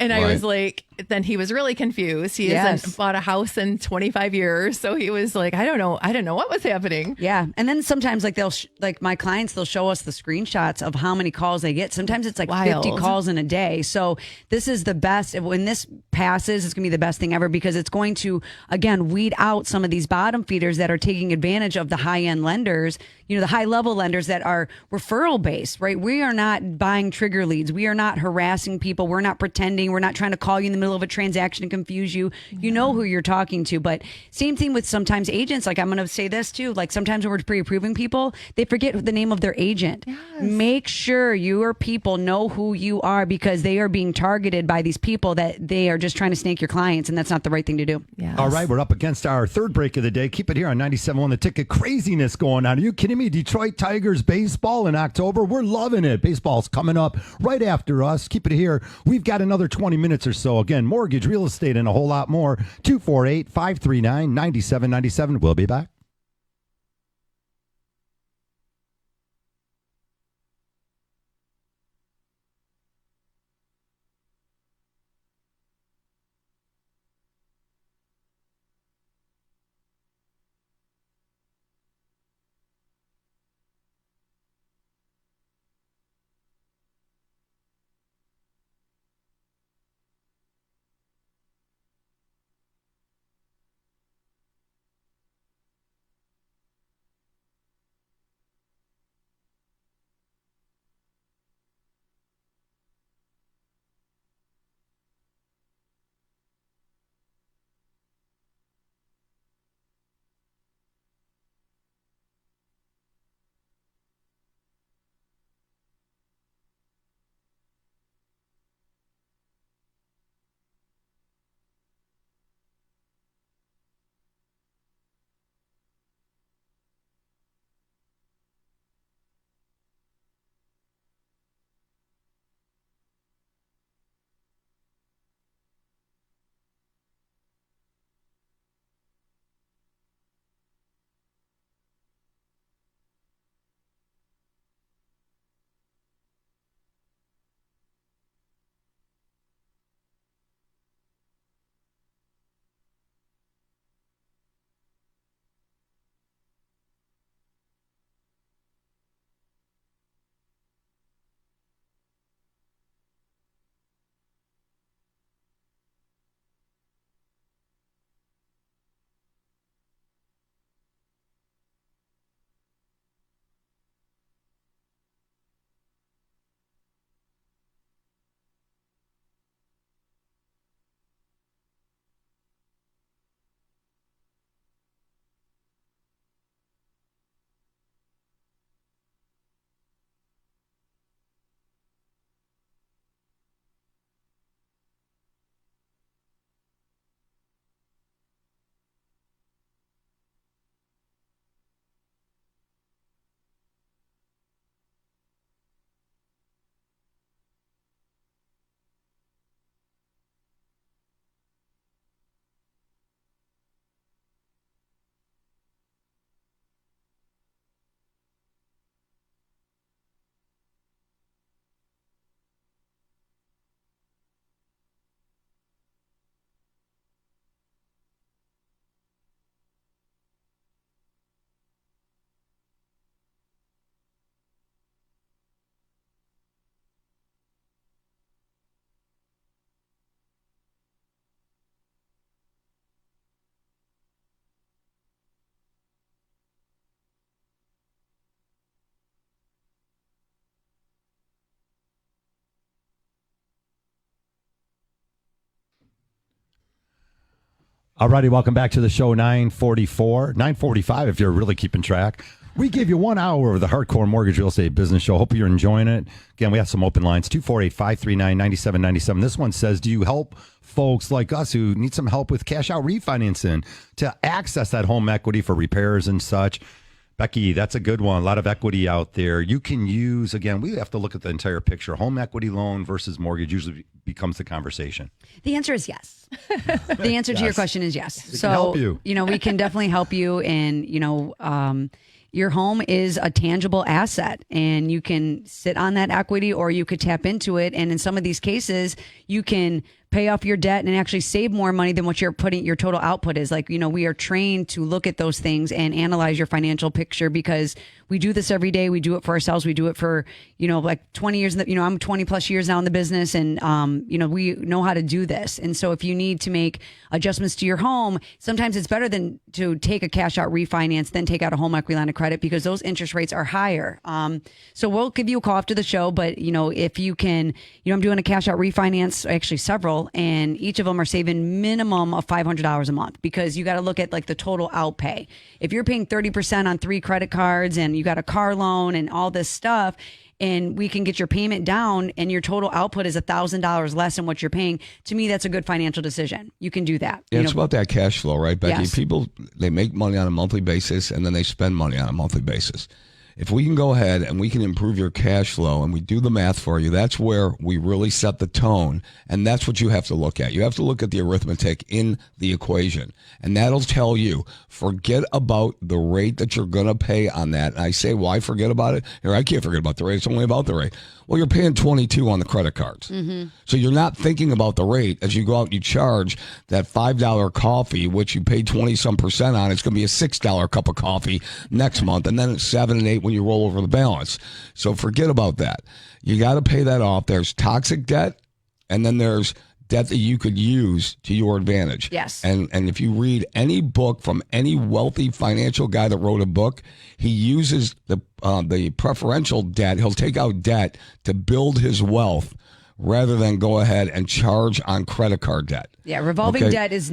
And I Right. was like, then he was really confused. He Yes. hasn't bought a house in 25 years. So he was like, I don't know. I didn't know what was happening. Yeah, and then sometimes like like my clients, they'll show us the screenshots of how many calls they get. Sometimes it's like 50 Wild. calls in a day. So this is the best. When this passes, it's gonna be the best thing ever because it's going to again weed out some of these bottom feeders that are taking advantage of the high end lenders. You know, the high level lenders that are referral based, right? We are not buying trigger leads. We are not harassing people. We're not pretending. We're not trying to call you in the middle of a transaction and confuse you. You know who you're talking to. But same thing with sometimes agents. Like I'm going to say this too. Like sometimes when we're pre-approving people, they forget the name of their agent. Make sure your people know who you are because they are being targeted by these people that they are just trying to snake your clients, and that's not the right thing to do. Yeah. All right, we're up against our third break of the day. Keep it here on 97.1 The Ticket. Craziness going on. Are you kidding me? Detroit Tigers baseball in October. We're loving it. Baseball's coming up right after us. Keep it here. We've got another 20 minutes or so. Again, mortgage, real estate, and a whole lot more. 248-539-9797. We'll be back. Alrighty, welcome back to the show. 9:45 if you're really keeping track. We give you 1 hour of the Hardcore Mortgage Real Estate Business Show. Hope you're enjoying it. Again, we have some open lines, 248-539-9797. This one says, do you help folks like us who need some help with cash out refinancing to access that home equity for repairs and such? Becky, that's a good one. A lot of equity out there. You can use, again, we have to look at the entire picture. Home equity loan versus mortgage usually becomes the conversation. The answer is yes. The answer to your question is yes. We can help you. We can definitely help you. And, your home is a tangible asset, and you can sit on that equity or you could tap into it. And in some of these cases, you can pay off your debt and actually save more money than what your total output is. Like, we are trained to look at those things and analyze your financial picture because we do this every day. We do it for ourselves. We do it for, like 20 years. I'm 20 plus years now in the business, and, we know how to do this. And so if you need to make adjustments to your home, sometimes it's better than to take a cash out refinance, then take out a home equity line of credit because those interest rates are higher. So we'll give you a call after the show, but if you can, I'm doing a cash out refinance, actually several, and each of them are saving minimum of $500 a month because you got to look at like the total outpay. If you're paying 30% on 3 credit cards and you got a car loan and all this stuff, and we can get your payment down and your total output is $1,000 less than what you're paying, to me, that's a good financial decision. You can do that. Yeah, it's about that cash flow, right, Becky? Yes. People, they make money on a monthly basis and then they spend money on a monthly basis. If we can go ahead and we can improve your cash flow and we do the math for you, that's where we really set the tone. And that's what you have to look at. You have to look at the arithmetic in the equation. And that'll tell you, forget about the rate that you're going to pay on that. And I say, why forget about it? Or I can't forget about the rate. It's only about the rate. Well, you're paying 22 on the credit cards. Mm-hmm. So you're not thinking about the rate. As you go out and you charge that $5 coffee, which you pay 20% on, it's going to be a $6 cup of coffee next month. And then it's 7 and 8 when you roll over the balance. So forget about that. You got to pay that off. There's toxic debt, and then there's debt that you could use to your advantage. Yes. And if you read any book from any wealthy financial guy that wrote a book, he uses the preferential debt. He'll take out debt to build his wealth rather than go ahead and charge on credit card debt. Yeah, revolving debt is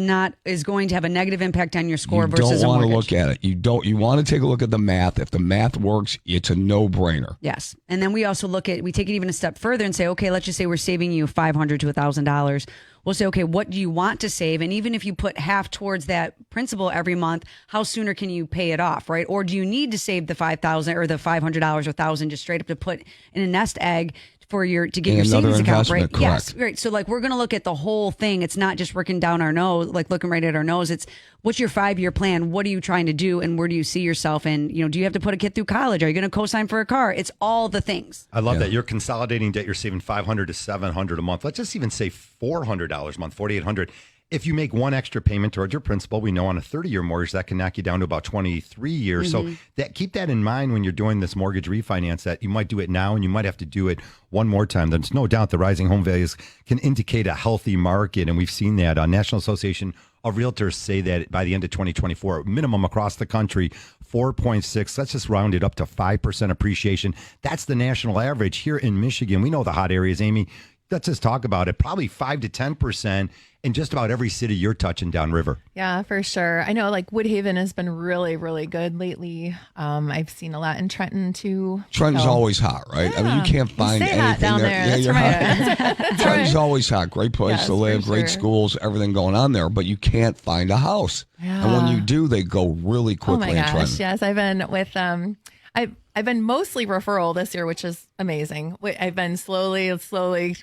going to have a negative impact on your score versus a mortgage. You don't want to look at it. You want to take a look at the math. If the math works, it's a no-brainer. Yes. And then we also we take it even a step further and say, okay, let's just say we're saving you $500 to $1,000. We'll say, okay, what do you want to save? And even if you put half towards that principal every month, how sooner can you pay it off, right? Or do you need to save the $5,000 or the $500 or $1,000 just straight up to put in a nest egg to get your savings account, right? Correct. Yes, right. So we're going to look at the whole thing. It's not just looking down our nose, looking right at our nose. It's what's your 5-year plan? What are you trying to do? And where do you see yourself? And, do you have to put a kid through college? Are you going to co-sign for a car? It's all the things. I love that. You're consolidating debt. You're saving $500 to $700 a month. Let's just even say $400 a month, $4,800. If you make one extra payment towards your principal, we know on a 30-year mortgage, that can knock you down to about 23 years. Mm-hmm. So keep that in mind when you're doing this mortgage refinance, that you might do it now and you might have to do it one more time. There's no doubt the rising home values can indicate a healthy market. And we've seen that. National Association of Realtors say that by the end of 2024, minimum across the country, 4.6. Let's just round it up to 5% appreciation. That's the national average. Here in Michigan, we know the hot areas, Amy. Let's just talk about it. Probably 5 to 10% in just about every city you're touching downriver. Yeah, for sure. I know Woodhaven has been really, really good lately. I've seen a lot in Trenton too. Trenton's always hot, right? Yeah. I mean, you can't find you say anything hot down there. Yeah, That's right. Trenton's always hot. Great place Yes, to live, for great sure. schools, everything going on there, but you can't find a house. Yeah. And when you do, they go really Oh quickly my in gosh, Trenton. yes. I've been with I've been mostly referral this year, which is amazing. I've been slowly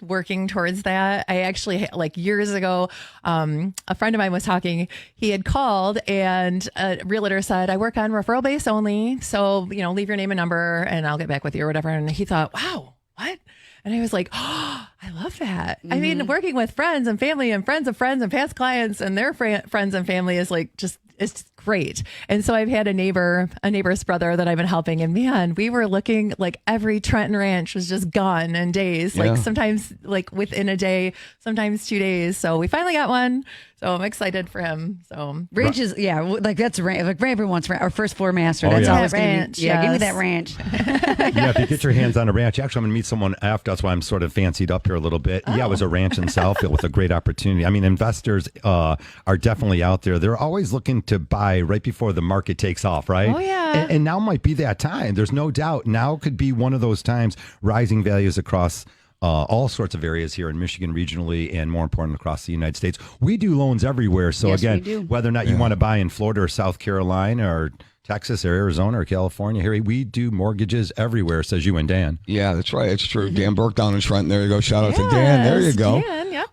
working towards that. I actually, years ago, a friend of mine was talking. He had called and a realtor said, I work on referral base only. So, leave your name and number and I'll get back with you or whatever. And he thought, wow, what? And I was like, oh, I love that. I mean, working with friends and family and friends of friends and past clients and their friends and family is it's great. And so I've had a neighbor's brother that I've been helping, and man, we were looking like every Trenton ranch was just gone in days, like sometimes like within a day, sometimes 2 days. So we finally got one. So I'm excited for him. So ranches, like that's like everyone wants our first floor master. Oh, That's yeah. always Ranch, give me yes. that ranch. Yeah, if you get your hands on a ranch, actually, I'm going to meet someone after. That's why I'm sort of fancied up here a little bit. Yeah, it was a ranch in Southfield with a great opportunity. I mean, investors are definitely out there. They're always looking to buy right before the market takes off, right? Oh, yeah. And now might be that time. There's no doubt. Now could be one of those times, rising values across all sorts of areas here in Michigan regionally, and more important across the United States. We do loans everywhere. So Yes, we again, do. whether or not you want to buy in Florida or South Carolina or Texas or Arizona or California, here we do mortgages everywhere, says you and Dan. Yeah, that's right. It's true. Dan Burke down in Trenton. There you go. Shout out to Dan. There you go. Dan, yeah.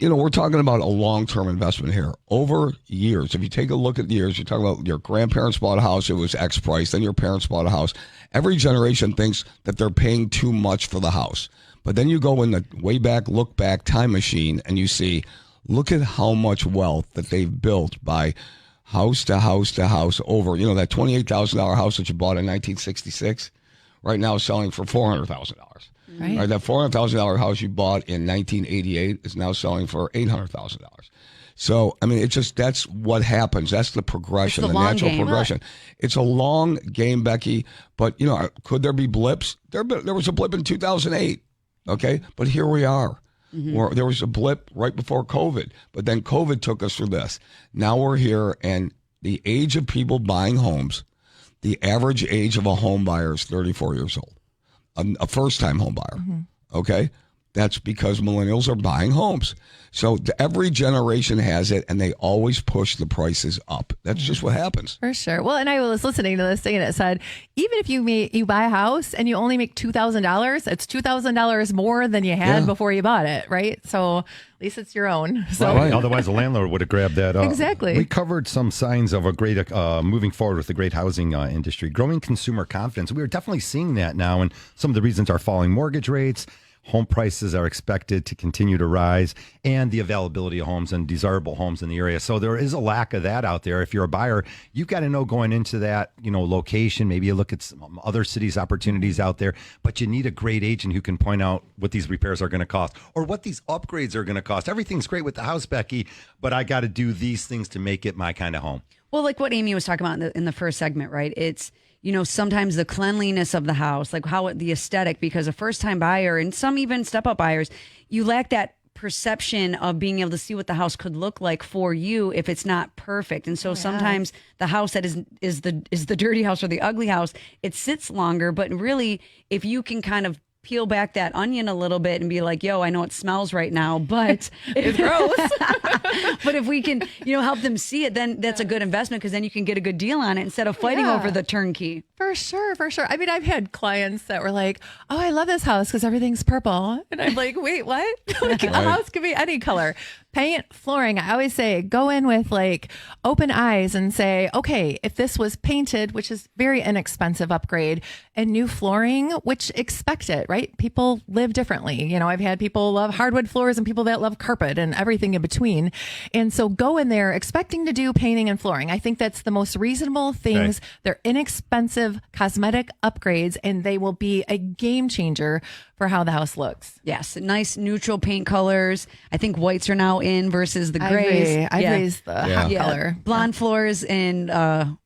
We're talking about a long-term investment here. Over years, if you take a look at the years, you're talking about your grandparents bought a house, it was X price, then your parents bought a house. Every generation thinks that they're paying too much for the house. But then you go in the way back, look back time machine, and you see, look at how much wealth that they've built by house to house to house over. That $28,000 house that you bought in 1966, right now is selling for $400,000. Right. That $400,000 house you bought in 1988 is now selling for $800,000. So, I mean, that's what happens. That's the progression, It's the the long natural game. progression. It's a long game, Becky, but, could there be blips? There was a blip in 2008, okay? But here we are. Where there was a blip right before COVID, but then COVID took us through this. Now we're here, and the age of people buying homes, the average age of a home buyer is 34 years old, a first-time home buyer, okay? That's because millennials are buying homes. So every generation has it, and they always push the prices up. That's just what happens. For sure. Well, and I was listening to this thing, and it said, even if you buy a house and you only make $2,000, it's $2,000 more than you had before you bought it, right? So at least it's your own. So Right. Otherwise, the landlord would have grabbed that up. Exactly. We covered some signs of a great moving forward with the great housing industry, growing consumer confidence. We are definitely seeing that now, and some of the reasons are falling mortgage rates. Home prices are expected to continue to rise, and the availability of homes and desirable homes in the area. So there is a lack of that out there. If you're a buyer, you've got to know going into that, location. Maybe you look at some other cities' opportunities out there, but you need a great agent who can point out what these repairs are going to cost or what these upgrades are going to cost. Everything's great with the house, Becky, but I got to do these things to make it my kind of home. Well, like what Amy was talking about in the first segment, right? It's, sometimes the cleanliness of the house, like the aesthetic, because a first time buyer and some even step up buyers, you lack that perception of being able to see what the house could look like for you if it's not perfect. And so sometimes the house that is the dirty house or the ugly house, it sits longer, but really if you can kind of peel back that onion a little bit and be like, yo, I know it smells right now, but it's gross. but if we can, help them see it, then that's a good investment, because then you can get a good deal on it instead of fighting over the turnkey. For sure. I mean, I've had clients that were like, oh, I love this house because everything's purple. And I'm like, wait, what? Like, a house could be any color. Paint, flooring. I always say go in with like open eyes and say, okay, if this was painted, which is very inexpensive upgrade, and new flooring, which expect it, right? People live differently. I've had people love hardwood floors and people that love carpet and everything in between. And so go in there expecting to do painting and flooring. I think that's the most reasonable things. Okay. They're inexpensive cosmetic upgrades, and they will be a game changer for how the house looks. Yes, nice neutral paint colors. I think whites are now in versus the grays. Ivory's the hot color. Blonde floors and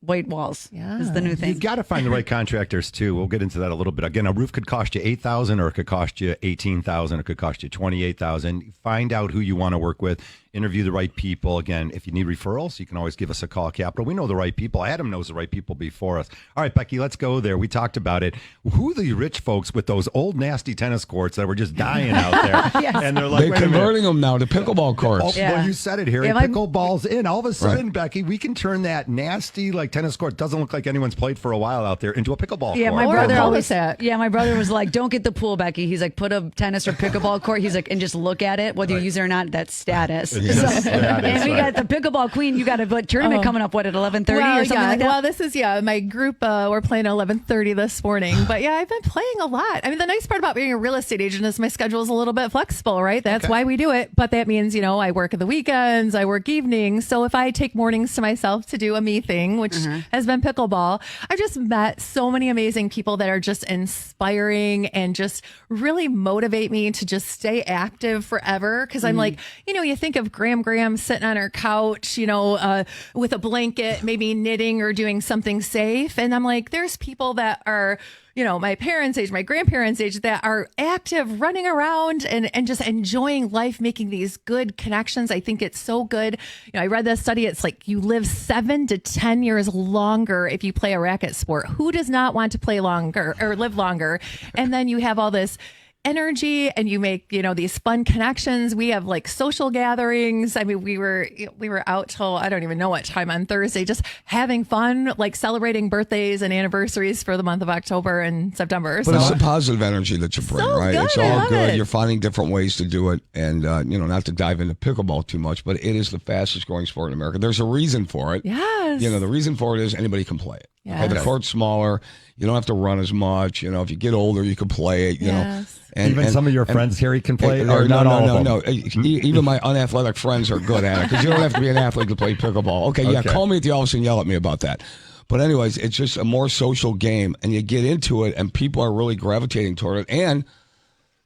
white walls is the new thing. You've got to find the right contractors too. We'll get into that a little bit. Again, a roof could cost you $8,000, or it could cost you $18,000, it could cost you $28,000. Find out who you want to work with. Interview the right people. Again, if you need referrals, you can always give us a call. Capital, we know the right people. Adam knows the right people before us. All right, Becky, let's go there. We talked about it. Who are the rich folks with those old nasty tennis courts that were just dying out there? Yes. And they're like, they're converting them now to pickleball courts. Well, you said it here. Pickleball's in. All of a sudden, Becky, we can turn that nasty tennis court, doesn't look like anyone's played for a while out there, into a pickleball court. My brother always said. Yeah, my brother was like, "Don't get the pool, Becky." He's like, "Put a tennis or pickleball court." He's like, and just look at it, whether you use it or not. That's status. Yes, that is And we right. got the pickleball queen. You got a tournament coming up, what, at 11:30 or something like that? Well, this is my group. We're playing at 11:30 this morning. But yeah, I've been playing a lot. I mean, the nice part about being a real estate agent is my schedule is a little bit flexible, right? That's why we do it. But that means I work at the weekends, I work evenings. So if I take mornings to myself to do a me thing, which has been pickleball, I've just met so many amazing people that are just inspiring and just really motivate me to just stay active forever. Because I'm like, you think of Graham sitting on her couch, with a blanket, maybe knitting or doing something safe. And I'm like, there's people that are, my parents' age, my grandparents' age, that are active, running around and just enjoying life, making these good connections. I think it's so good. I read this study. It's like you live 7 to 10 years longer if you play a racket sport. Who does not want to play longer or live longer? And then you have all this energy and you make these fun connections. We have like social gatherings. I mean, we were out till I don't even know what time on Thursday, just having fun, like celebrating birthdays and anniversaries for the month of October and September. But it's the positive energy that you bring, So right? good. It's I all love good. it. You're finding different ways to do it, and not to dive into pickleball too much, but it is the fastest growing sport in America. There's a reason for it. Yes. The reason for it is anybody can play it. Yes. Okay, the court's smaller. You don't have to run as much. If you get older, you can play it. Yes. Even some of your friends, Harry, can play, or no, not all no, of them? no. Even my unathletic friends are good at it because you don't have to be an athlete to play pickleball. Okay, yeah, call me at the office and yell at me about that. But anyways, it's just a more social game, and you get into it, and people are really gravitating toward it, and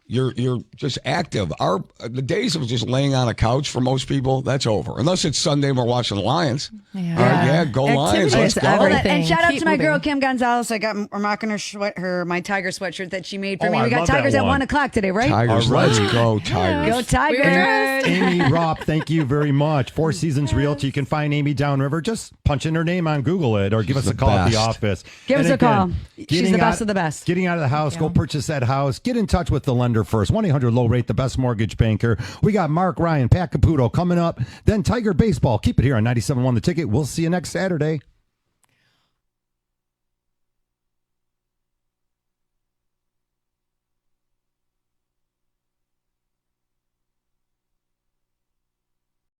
you're just active. The days of just laying on a couch for most people, that's over. Unless it's Sunday and we're watching the Lions. Yeah. All right, yeah, go Lions. Activity Let's is go. everything. And shout out Keep to my girl moving. Kim Gonzalez. I'm rocking my Tiger sweatshirt that she made for me. I We got love that Tigers at one. 1:00 today, right? Tigers, All right. let's go Tigers. Go Tigers! Amy Raupp, thank you very much. Four Seasons Realty. You can find Amy downriver. Just punch in her name on Google it or give us a call at the best. office. Give us And a call. again, She's getting the best out- of the best. Getting out of the house, go purchase that house. Get in touch with the lender first. 1-800 Low Rate, the best mortgage banker. We got Mark Ryan, Pat Caputo coming up. Then Tiger Baseball. Keep it here on 97.1 The Ticket. We'll see you next Saturday.